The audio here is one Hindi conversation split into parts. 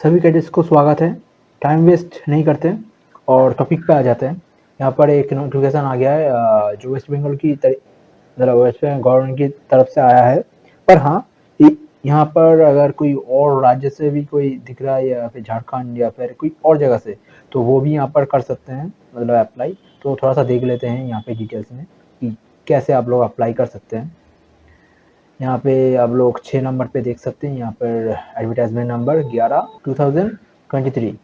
सभी कैडेट्स को स्वागत है। टाइम वेस्ट नहीं करते और टॉपिक पे आ जाते हैं। यहाँ पर एक नोटिफिकेशन आ गया है जो वेस्ट बंगाल की मतलब वेस्ट बंगाल गवर्नमेंट की तरफ से आया है। पर हाँ, यहाँ पर अगर कोई और राज्य से भी कोई दिख रहा है या फिर झारखंड या फिर कोई और जगह से, तो वो भी यहाँ पर कर सकते हैं मतलब अप्लाई। तो थोड़ा सा देख लेते हैं यहाँ पे डिटेल्स में कि कैसे आप लोग अप्लाई कर सकते हैं। यहाँ पे आप लोग 6 नंबर पे देख सकते हैं, यहाँ पर एडवर्टाइजमेंट नंबर 11/2023।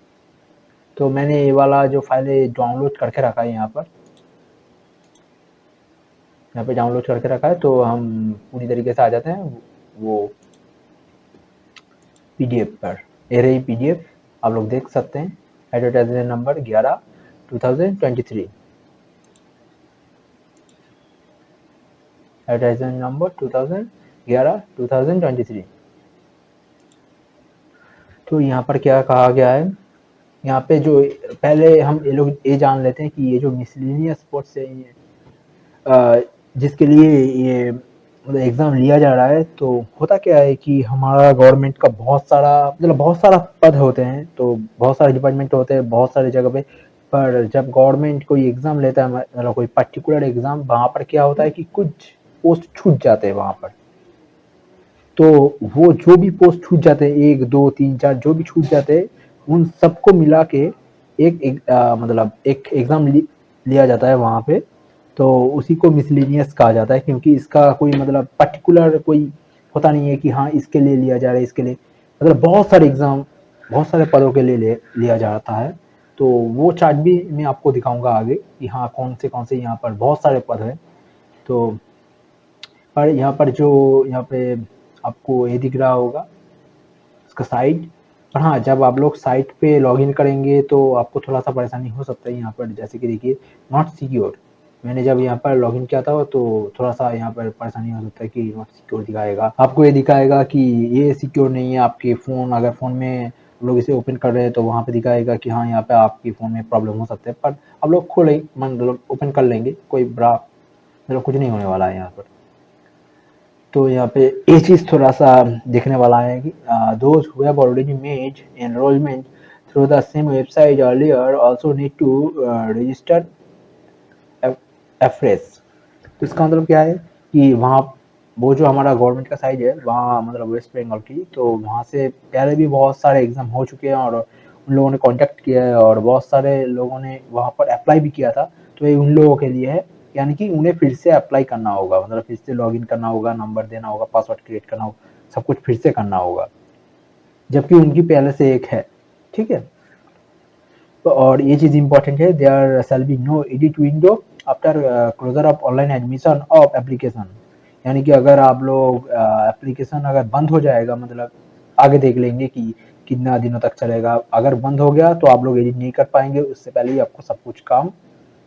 तो मैंने ये वाला जो फाइल है डाउनलोड करके रखा है यहाँ पे डाउनलोड करके रखा है। तो हम पूरी तरीके से आ जाते हैं वो पीडीएफ पर। ये रही पीडीएफ, आप लोग देख सकते हैं। Advertisement number 11/2023, advertisement number 11/2023। तो यहाँ पर क्या कहा गया है, यहाँ पे जो पहले हम ये लोग ये जान लेते हैं कि ये जो मिसलेनियस स्पोर्ट्स है जिसके लिए ये मतलब एग्ज़ाम लिया जा रहा है, तो होता क्या है कि हमारा गवर्नमेंट का बहुत सारा पद होते हैं, तो बहुत सारे डिपार्टमेंट होते हैं बहुत सारी जगह पे। पर जब गवर्नमेंट कोई एग्ज़ाम लेता है मतलब कोई पर्टिकुलर एग्ज़ाम, वहाँ पर क्या होता है कि कुछ पोस्ट छूट जाते हैं वहाँ पर। तो वो जो भी पोस्ट छूट जाते हैं 1, 2, 3, 4 जो भी छूट जाते हैं, उन सबको मिला के मतलब एक एग्ज़ाम लिया जाता है वहाँ पे। तो उसी को मिसलेनियस कहा जाता है, क्योंकि इसका कोई मतलब पर्टिकुलर कोई होता नहीं है कि हाँ इसके लिए लिया जा रहा है, इसके लिए मतलब बहुत सारे एग्ज़ाम बहुत सारे पदों के लिए लिया जाता है। तो वो चार्ट भी मैं आपको दिखाऊंगा आगे कि हाँ कौन से यहाँ पर बहुत सारे पद हैं। तो पर यहाँ पे आपको ये दिख रहा होगा उसका साइट। पर हाँ, जब आप लोग साइट पे लॉगिन करेंगे तो आपको थोड़ा सा परेशानी हो सकता है यहाँ पर। जैसे कि देखिए नॉट सिक्योर, मैंने जब यहाँ पर लॉगिन किया था तो थोड़ा सा यहाँ पर परेशानी हो सकता है कि नॉट सिक्योर दिखाएगा। आपको ये दिखाएगा कि ये सिक्योर नहीं है। आपके फ़ोन अगर फ़ोन में लोग इसे ओपन कर रहे हैं तो वहाँ पे दिखाएगा कि हाँ यहाँ पे आपके फ़ोन में प्रॉब्लम हो सकता है। पर आप लोग खोलें मतलब ओपन कर लेंगे, कोई बड़ा मतलब कुछ नहीं होने वाला है यहाँ पर। तो यहाँ पे ये चीज़ थोड़ा सा देखने वाला है कि those who have already made enrollment through the same website earlier also need to register afresh। तो इसका मतलब क्या है कि वहाँ वो जो हमारा गवर्नमेंट का साइट है वहाँ मतलब वेस्ट बंगाल की, तो वहाँ से पहले भी बहुत सारे एग्ज़ाम हो चुके हैं और उन लोगों ने कांटेक्ट किया है और बहुत सारे लोगों ने वहाँ पर अप्लाई भी किया था। तो ये उन लोगों के लिए है, यानी कि उन्हें फिर से अप्लाई करना होगा, मतलब फिर से लॉगिन करना होगा, नंबर देना होगा, पासवर्ड क्रिएट करना होगा, सब कुछ फिर से करना होगा, जबकि उनकी पहले से एक है। ठीक है, तो और ये चीज़ इंपॉर्टेंट है, there shall be no edit window after closure of online admission of application. यानी कि अगर आप लोग एप्लीकेशन अगर बंद हो जाएगा, मतलब आगे देख लेंगे कि कितना दिनों तक चलेगा। अगर बंद हो गया तो आप लोग एडिट नहीं कर पाएंगे, उससे पहले ही आपको सब कुछ काम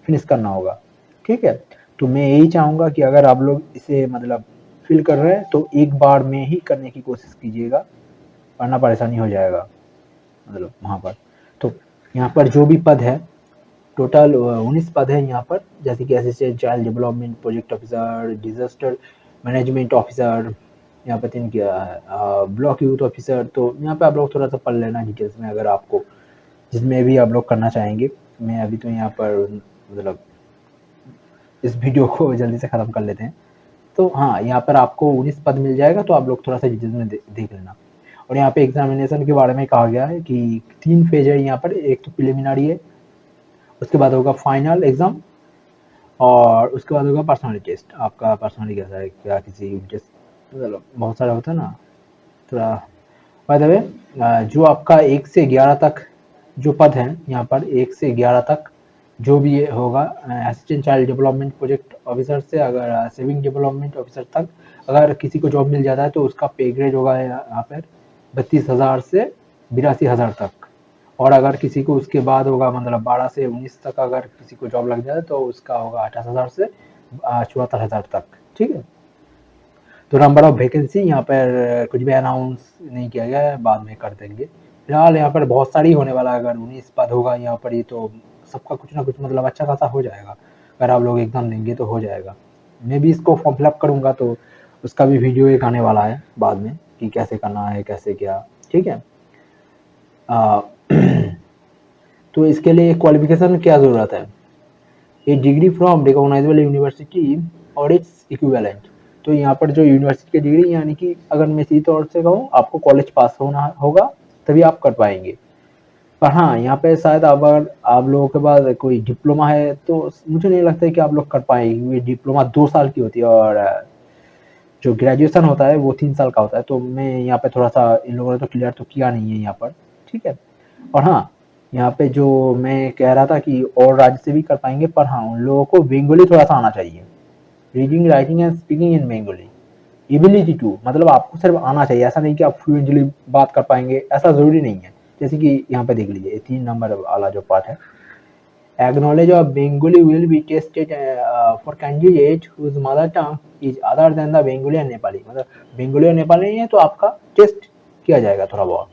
फिनिश करना होगा। ठीक है, तो मैं यही चाहूँगा कि अगर आप लोग इसे मतलब फिल कर रहे हैं तो एक बार में ही करने की कोशिश कीजिएगा, वरना परेशानी हो जाएगा मतलब वहाँ पर। तो यहाँ पर जो भी पद है टोटल 19 पद है यहाँ पर, जैसे कि assistant child development project officer, disaster management officer, यहाँ पे 3 किया है, ब्लॉक यूथ ऑफिसर। तो यहाँ पे आप लोग थोड़ा सा पढ़ लेना डिटेल्स में अगर आपको जिसमें भी आप लोग करना चाहेंगे। मैं अभी तो यहाँ पर मतलब इस वीडियो को जल्दी से ख़त्म कर लेते हैं। तो हाँ, यहाँ पर आपको 19 पद मिल जाएगा, तो आप लोग थोड़ा सा डिटेल्स में देख लेना। और यहाँ पे एग्जामिनेशन के बारे में कहा गया है कि 3 फेज है यहाँ पर। एक तो प्रिलिमिनरी है, उसके बाद होगा फाइनल एग्ज़ाम और उसके बाद होगा पर्सनालिटी टेस्ट। आपका पर्सनालिटी कैसा है, क्या किसी टेस्ट मतलब बहुत सारा होता है ना थोड़ा। बाय द वे, जो आपका 1 से 11 तक जो पद हैं यहाँ पर, 1 से 11 तक जो भी ये होगा assistant child development project officer से अगर सेविंग डेवलपमेंट ऑफिसर तक अगर किसी को जॉब मिल जाता है तो उसका पे ग्रेड होगा यहाँ पर 32,000 से 82,000 तक। और अगर किसी को उसके बाद होगा मतलब 12 से 19 तक अगर किसी को जॉब लग जाए तो उसका होगा 28,000 से 74,000 तक। ठीक है, तो नंबर ऑफ वैकेंसी यहाँ पर कुछ भी अनाउंस नहीं किया गया है, बाद में कर देंगे। फिलहाल यहाँ पर बहुत सारी होने वाला है, अगर 19 पद होगा यहाँ पर ही तो सबका कुछ ना कुछ मतलब अच्छा खासा हो जाएगा। अगर आप लोग एग्ज़ाम देंगे तो हो जाएगा। मैं भी इसको फॉर्म फिलअप करूँगा तो उसका भी वीडियो एक आने वाला है बाद में कि कैसे करना है कैसे क्या। ठीक है, अ, तो इसके लिए क्वालिफिकेशन क्या ज़रूरत है? ए डिग्री फ्रॉम रिकॉग्नाइजेबल यूनिवर्सिटी और इट्स इक्विवेलेंट। तो यहाँ पर जो यूनिवर्सिटी की डिग्री, यानी कि अगर मैं सीधे तौर से कहूँ, आपको कॉलेज पास होना होगा तभी आप कर पाएंगे। पर हाँ, यहाँ पे शायद अगर आप लोगों के पास कोई डिप्लोमा है तो मुझे नहीं लगता है कि आप लोग कर पाएंगे, क्योंकि डिप्लोमा 2 साल की होती है और जो ग्रेजुएशन होता है वो 3 साल का होता है। तो मैं यहाँ पे थोड़ा सा इन लोगों ने तो क्लियर तो किया नहीं है यहाँ पर, ठीक है। और हाँ, यहाँ पे जो मैं कह रहा था कि और राज्य से भी कर पाएंगे, पर हाँ उन लोगों को बेंगोली थोड़ा सा आना चाहिए। Reading writing and speaking in Bengali, ability to, मतलब आपको सिर्फ आना चाहिए, ऐसा नहीं कि आप फ्लुएंटली बात कर पाएंगे, ऐसा जरूरी नहीं है। जैसे कि यहाँ पे देख लीजिए 3 नंबर वाला जो पार्ट है, acknowledge of Bengali will be tested for candidate whose mother tongue is other than the Bengali and Nepali। मतलब बेंगोली और नेपाली नहीं है तो आपका टेस्ट किया जाएगा थोड़ा बहुत,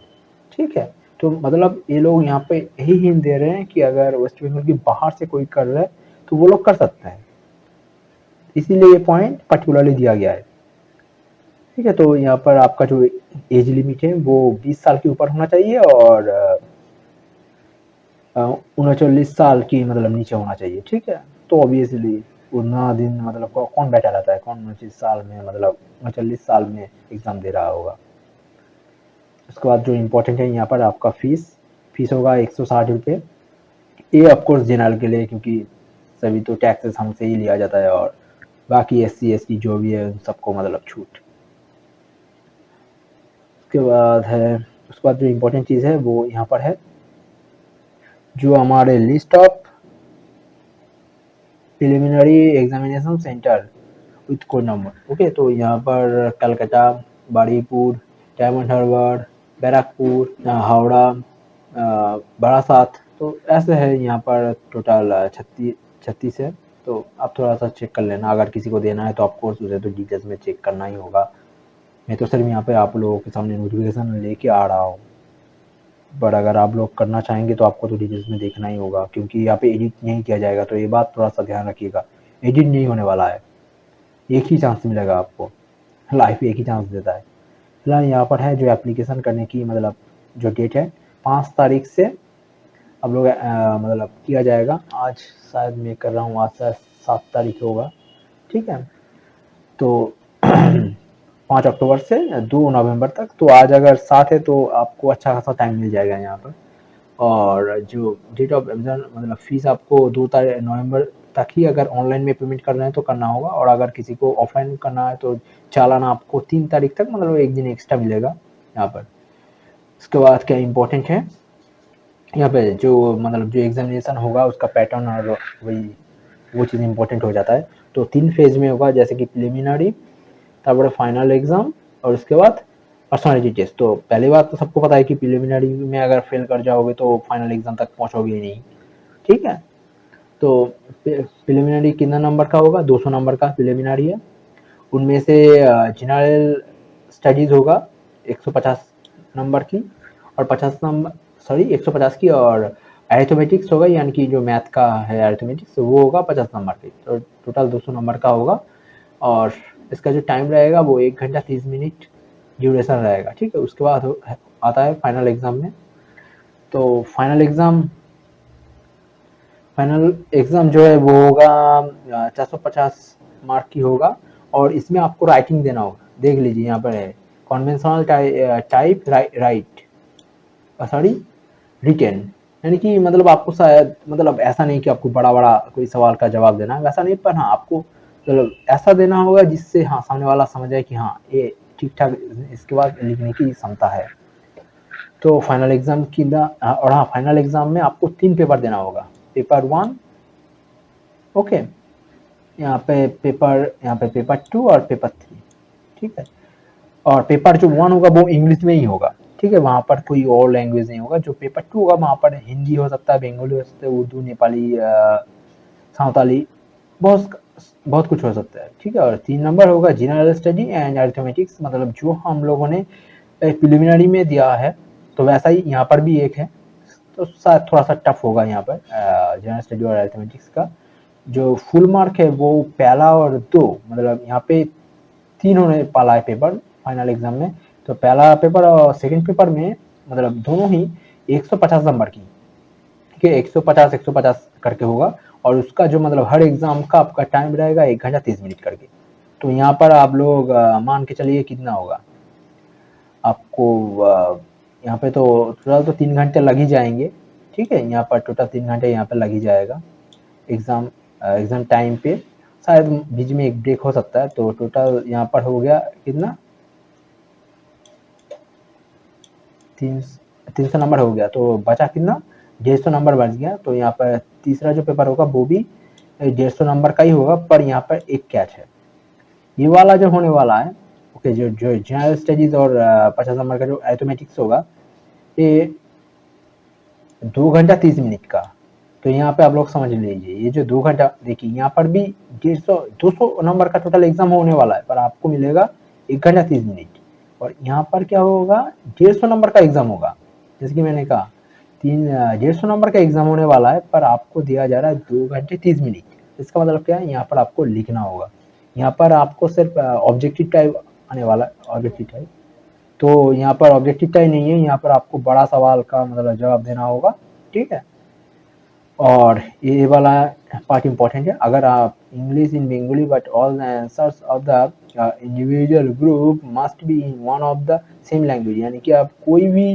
ठीक है। तो मतलब ये लोग यहाँ पे यही हिंट दे रहे हैं कि अगर वेस्ट बंगाल की बाहर से कोई कर रहा है तो वो लोग कर सकते हैं, इसीलिए ये पॉइंट पर्टिकुलरली दिया गया है, ठीक है। तो यहाँ पर आपका जो एज लिमिट है वो 20 साल के ऊपर होना चाहिए और 39 साल की मतलब नीचे होना चाहिए, ठीक है। तो ऑब्वियसली उतना दिन मतलब कौन बैठा रहता है, कौन 29 साल में मतलब 39 साल में एग्जाम दे रहा होगा। उसके बाद जो इम्पोर्टेंट है यहाँ पर आपका फीस होगा 160 रुपये। ये ऑफकोर्स जनरल के लिए, क्योंकि सभी तो टैक्सेस हमसे ही लिया जाता है और बाकी SC ST जो भी है उन सबको मतलब छूट। उसके बाद है, उसके बाद जो इम्पोर्टेंट चीज़ है वो यहाँ पर है, जो हमारे list of preliminary examination centre with code number, okay. तो यहाँ पर कलकत्ता, बारीपुर, डायमंड हार्बर, बैरकपुर, हावड़ा, बारासात, तो ऐसे है यहाँ पर टोटल 36 है। तो आप थोड़ा सा चेक कर लेना, अगर किसी को देना है तो ऑफकोर्स उसे तो डिटेल्स में चेक करना ही होगा। मैं तो सिर्फ यहाँ पे आप लोगों के सामने नोटिफिकेशन लेके आ रहा हूँ, बट अगर आप लोग करना चाहेंगे तो आपको तो डिटेल्स में देखना ही होगा, क्योंकि यहाँ पे एडिट नहीं किया जाएगा, तो ये बात थोड़ा सा ध्यान रखिएगा, एडिट नहीं होने वाला है, एक ही चांस मिलेगा आपको, लाइफ एक ही चांस देता है। फिलहाल यहाँ पर है जो एप्लीकेशन करने की मतलब जो डेट है 5 तारीख से आप लोग मतलब किया जाएगा। आज शायद मैं कर रहा हूँ, आज शायद 7 तारीख होगा, ठीक है। तो 5 अक्टूबर से 2 नवंबर तक, तो आज अगर 7 है तो आपको अच्छा खासा टाइम मिल जाएगा यहाँ पर। और जो डेट ऑफ एग्जाम मतलब फीस आपको 2 नवंबर तक ही अगर ऑनलाइन में पेमेंट करना है तो करना होगा, और अगर किसी को ऑफलाइन करना है तो चालान आपको 3 तारीख तक मतलब एक दिन एक्स्ट्रा मिलेगा यहाँ पर। उसके बाद क्या इम्पोर्टेंट है यहाँ पे, जो मतलब जो एग्जामिनेशन होगा उसका पैटर्न और वही वो चीज़ इम्पोर्टेंट हो जाता है। तो 3 फेज में होगा, जैसे कि प्रिलिमिनरी, तारपरे फाइनल एग्जाम और उसके बाद पर्सनालिटी टेस्ट। तो पहली बात तो सबको पता है कि प्रिलिमिनरी में अगर फेल कर जाओगे तो फाइनल एग्जाम तक पहुंचोगे ही नहीं, ठीक है। तो प्रिलिमिनरी कितना नंबर का होगा, 200 नंबर का प्रिलिमिनरी है। उनमें से जनरल स्टडीज होगा 150 नंबर की, और 50 नंबर, सॉरी 150 की, और अरिथमेटिक्स होगा, यानी कि जो मैथ का है अरिथमेटिक्स वो होगा 50 नंबर की, तो टोटल 200 नंबर का होगा। और इसका जो टाइम रहेगा वो 1 घंटा 30 मिनट ड्यूरेशन रहेगा, ठीक है। उसके बाद आता है फाइनल एग्जाम में। तो फाइनल एग्जाम जो है वो होगा 450 मार्क की होगा, और इसमें आपको राइटिंग देना होगा। देख लीजिए यहाँ पर है conventional type right, sorry written, यानी कि मतलब आपको शायद मतलब ऐसा नहीं कि आपको बड़ा बड़ा कोई सवाल का जवाब देना है, वैसा नहीं, पर हाँ आपको मतलब ऐसा देना होगा जिससे हाँ सामने वाला समझ जाए कि हाँ ये ठीक ठाक इसके बाद लिखने की क्षमता है। तो फाइनल एग्जाम की और हाँ फाइनल एग्जाम में आपको 3 पेपर देना होगा, पेपर 1, ओके, यहाँ पे पेपर 2 और पेपर 3, ठीक है। और पेपर जो 1 होगा वो इंग्लिश में ही होगा, ठीक है, वहाँ पर कोई और लैंग्वेज नहीं होगा। जो पेपर 2 होगा वहाँ पर हिंदी हो सकता है, बंगाली हो सकता है, उर्दू, नेपाली, साँवताली, बहुत बहुत कुछ हो सकता है, ठीक है। और 3 नंबर होगा जनरल स्टडी एंड अरिथमेटिक्स, मतलब जो हम लोगों ने प्रिलिमिनरी में दिया है तो वैसा ही यहाँ पर भी एक है, तो शायद थोड़ा सा टफ होगा यहाँ पर जनरल स्टडी और अरिथमेटिक्स का। जो फुल मार्क है वो पहला और 2, मतलब यहाँ पे 3 होने वाला है पेपर फाइनल एग्जाम में। तो पहला पेपर और सेकंड पेपर में मतलब दोनों ही 150 नंबर की, ठीक है, 150 करके होगा, और उसका जो मतलब हर एग्जाम का आपका टाइम रहेगा 1 घंटा 30 मिनट करके। तो यहाँ पर आप लोग मान के चलिए कितना होगा आपको, यहाँ पे तो टोटल तो 3 घंटे लग ही जाएंगे, ठीक है, यहाँ पर टोटल 3 घंटे यहाँ पर लग ही जाएगा एग्जाम टाइम पे, शायद बीच में एक ब्रेक हो सकता है। तो टोटल यहाँ पर हो गया कितना, 300 नंबर हो गया, तो बचा कितना, 150 नंबर बच गया। तो यहाँ पर तीसरा जो पेपर होगा वो भी 150 नंबर का ही होगा, पर यहाँ पर एक कैच है, ये वाला जो होने वाला है, ओके, जो जो जनरल स्टडीज और 50 नंबर का जो अरिथमेटिक्स होगा, ये 2 घंटा 30 मिनट का। तो यहाँ पे आप लोग समझ लीजिए, ये जो 2 घंटा, देखिए यहाँ पर भी 200 नंबर का टोटल एग्जाम होने वाला है, पर आपको मिलेगा 1 घंटा 30 मिनट। और यहाँ पर क्या होगा, 150 नंबर का एग्जाम होगा, जैसे कि मैंने कहा 150 नंबर का एग्जाम होने वाला है, पर आपको दिया जा रहा है 2 घंटे 30 मिनट। इसका मतलब क्या है, यहाँ पर आपको लिखना होगा, यहाँ पर आपको सिर्फ ऑब्जेक्टिव टाइप आने वाला है, ऑब्जेक्टिव टाइप। तो यहाँ पर ऑब्जेक्टिव टाइप नहीं है, यहाँ पर आपको बड़ा सवाल का मतलब जवाब देना होगा, ठीक है। और ये वाला पार्ट इम्पोर्टेंट है, अगर आप English in Bengali but all the answers of the individual group must be in one of the same language, यानी कि आप कोई भी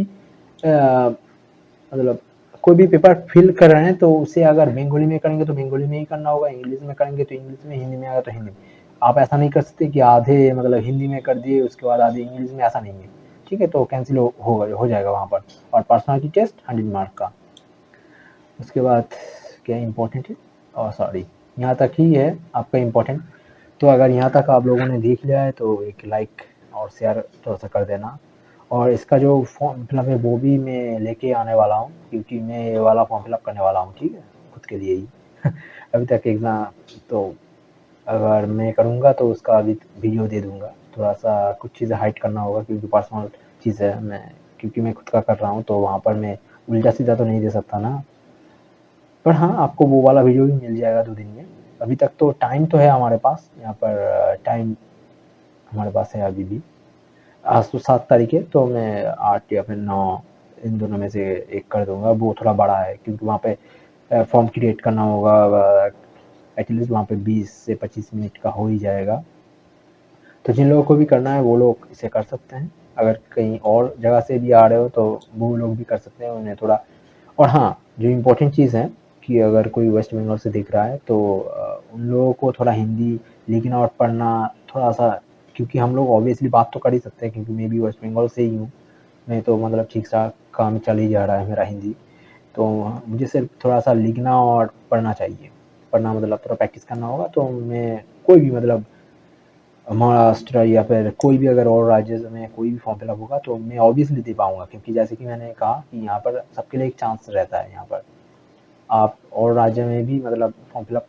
मतलब कोई भी पेपर फिल कर रहे हैं तो उसे अगर बंगाली में करेंगे तो बंगाली में ही करना होगा, इंग्लिश में करेंगे तो इंग्लिश में, हिंदी में आएगा तो हिंदी में। आप ऐसा नहीं कर सकते कि आधे मतलब हिंदी में कर दिए उसके बाद आधे इंग्लिश में, ऐसा नहीं है, ठीक है। तो कैंसिल हो जाएगा वहाँ पर। और पर्सनालिटी टेस्ट 100 मार्क का। उसके बाद क्या इम्पोर्टेंट है, और सॉरी यहाँ तक ही है आपका इम्पोर्टेंट। तो अगर यहाँ तक आप लोगों ने देख लिया है तो एक लाइक और शेयर थोड़ा सा कर देना। और इसका जो फॉर्म फिलअप है वो भी मैं लेके आने वाला हूँ, क्योंकि मैं ये वाला फॉर्म फिलअप करने वाला हूँ, ठीक है, खुद के लिए ही अभी तक एग्ज़ाम तो अगर मैं करूँगा तो उसका अभी वीडियो दे दूँगा। थोड़ा सा कुछ चीज़ें हाइड करना होगा क्योंकि पर्सनल चीज़ है, क्योंकि मैं खुद का कर रहा हूँ तो वहाँ पर मैं उल्टा सीधा तो नहीं दे सकता ना। पर हाँ, आपको वो वाला वीडियो भी मिल जाएगा 2 दिन में। अभी तक तो टाइम तो है हमारे पास, यहाँ पर टाइम हमारे पास है अभी भी। आज तो 7 तारीख है, तो मैं 8 या फिर 9 इन दोनों में से एक कर दूँगा। वो थोड़ा बड़ा है क्योंकि वहाँ पे फॉर्म क्रिएट करना होगा, एटलीस्ट वहाँ पे 20 से 25 मिनट का हो ही जाएगा। तो जिन लोगों को भी करना है वो लोग इसे कर सकते हैं, अगर कहीं और जगह से भी आ रहे हो तो वो लोग भी कर सकते हैं, उन्हें थोड़ा। और हाँ, जो इम्पोर्टेंट चीज़ है कि अगर कोई वेस्ट बंगाल से दिख रहा है तो उन लोगों को थोड़ा हिंदी लिखना और पढ़ना थोड़ा-सा, क्योंकि हम लोग ऑब्वियसली बात तो कर ही सकते हैं क्योंकि मैं भी वेस्ट बंगाल से ही हूँ। मैं तो मतलब ठीक-ठाक काम चल ही जा रहा है मेरा हिंदी। तो मुझे सिर्फ थोड़ा-सा लिखना और पढ़ना चाहिए। पढ़ना मतलब थोड़ा प्रैक्टिस करना होगा, तो मैं कोई भी मतलब महाराष्ट्र या फिर कोई भी अगर और राज्य में कोई भी फॉर्म फिलअप होगा तो मैं ऑब्वियसली दे पाऊँगा, क्योंकि जैसे कि मैंने कहा कि यहाँ पर सबके लिए एक चांस रहता है। यहाँ पर आप और राज्य में भी मतलब फॉर्म फिलअप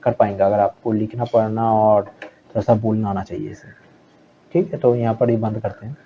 कर पाएंगे, अगर आपको लिखना पढ़ना और थोड़ा सा बोलना आना चाहिए इसे, ठीक है। तो यहाँ पर ही बंद करते हैं।